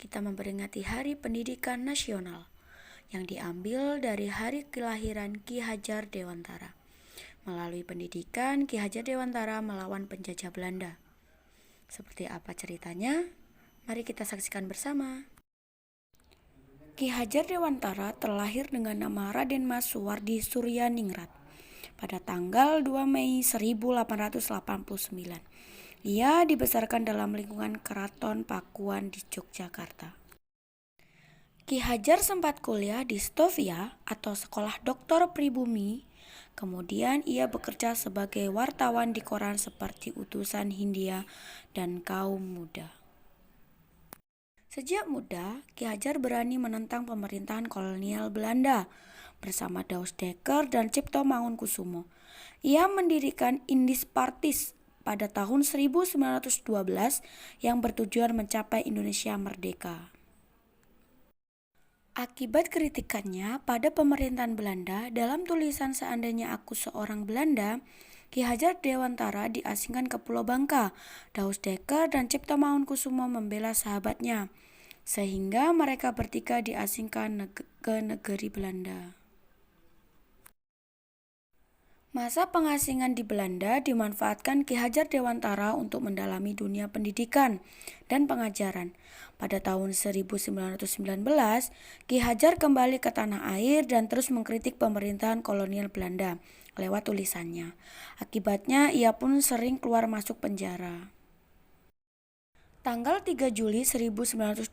kita memperingati Hari Pendidikan Nasional yang diambil dari hari kelahiran Ki Hajar Dewantara. Melalui pendidikan, Ki Hajar Dewantara melawan penjajah Belanda. Seperti apa ceritanya? Mari kita saksikan bersama. Ki Hajar Dewantara terlahir dengan nama Raden Mas Suwardi Suryaningrat pada tanggal 2 Mei 1889. Ia dibesarkan dalam lingkungan Keraton Pakuan di Yogyakarta. Ki Hajar sempat kuliah di Stovia atau Sekolah Doktor Pribumi. Kemudian ia bekerja sebagai wartawan di koran seperti Utusan Hindia dan Kaum Muda. Sejak muda, Ki Hajar berani menentang pemerintahan kolonial Belanda bersama Daus Dekker dan Cipto Mangunkusumo. Ia mendirikan Indis Partis pada tahun 1912 yang bertujuan mencapai Indonesia merdeka. Akibat kritikannya pada pemerintahan Belanda dalam tulisan Seandainya Aku Seorang Belanda, Ki Hajar Dewantara diasingkan ke Pulau Bangka. Daus Dekker dan Cipto Mangunkusumo membela sahabatnya, sehingga mereka bertiga diasingkan ke negeri Belanda. Masa pengasingan di Belanda dimanfaatkan Ki Hajar Dewantara untuk mendalami dunia pendidikan dan pengajaran. Pada tahun 1919, Ki Hajar kembali ke tanah air dan terus mengkritik pemerintahan kolonial Belanda lewat tulisannya. Akibatnya ia pun sering keluar masuk penjara. Tanggal 3 Juli 1922,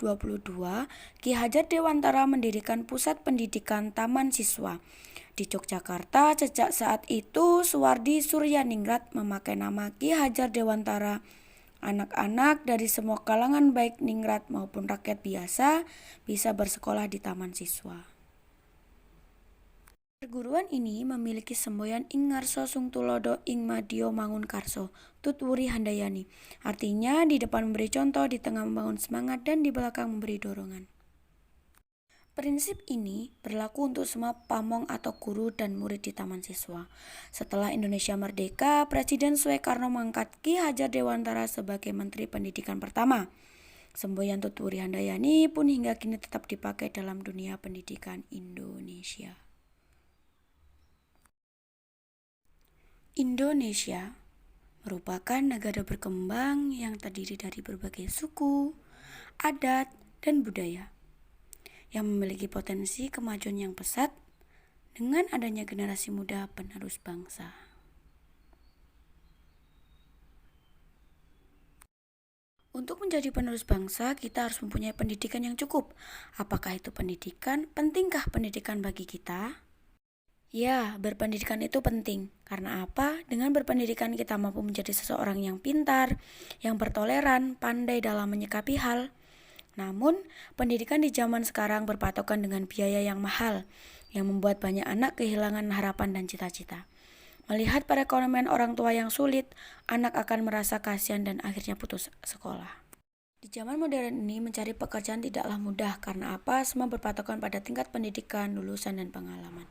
Ki Hajar Dewantara mendirikan Pusat Pendidikan Taman Siswa di Yogyakarta. Sejak saat itu, Suwardi Suryaningrat memakai nama Ki Hajar Dewantara. Anak-anak dari semua kalangan baik ningrat maupun rakyat biasa bisa bersekolah di Taman Siswa. Perguruan ini memiliki semboyan Ing Ngarso Sung Tulodo Ing Madya Mangunkarso Tutwuri Handayani. Artinya di depan memberi contoh, di tengah membangun semangat, dan di belakang memberi dorongan. Prinsip ini berlaku untuk semua pamong atau guru dan murid di Taman Siswa. Setelah Indonesia merdeka, Presiden Soekarno mengangkat Ki Hajar Dewantara sebagai Menteri Pendidikan pertama. Semboyan Tutwuri Handayani pun hingga kini tetap dipakai dalam dunia pendidikan Indonesia. Indonesia merupakan negara berkembang yang terdiri dari berbagai suku, adat, dan budaya yang memiliki potensi kemajuan yang pesat dengan adanya generasi muda penerus bangsa. Untuk menjadi penerus bangsa, kita harus mempunyai pendidikan yang cukup. Apakah itu pendidikan? Pentingkah pendidikan bagi kita? Ya, berpendidikan itu penting. Karena apa? Dengan berpendidikan kita mampu menjadi seseorang yang pintar, yang bertoleran, pandai dalam menyikapi hal. Namun, pendidikan di zaman sekarang berpatokan dengan biaya yang mahal, yang membuat banyak anak kehilangan harapan dan cita-cita. Melihat perekonomian orang tua yang sulit, anak akan merasa kasihan dan akhirnya putus sekolah. Di zaman modern ini, mencari pekerjaan tidaklah mudah. Karena apa? Semua berpatokan pada tingkat pendidikan, lulusan, dan pengalaman.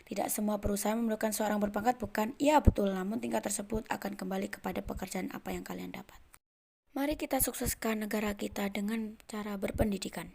Tidak semua perusahaan memerlukan seorang berpangkat, bukan? Ya, betul, namun tingkat tersebut akan kembali kepada pekerjaan apa yang kalian dapat. Mari kita sukseskan negara kita dengan cara berpendidikan.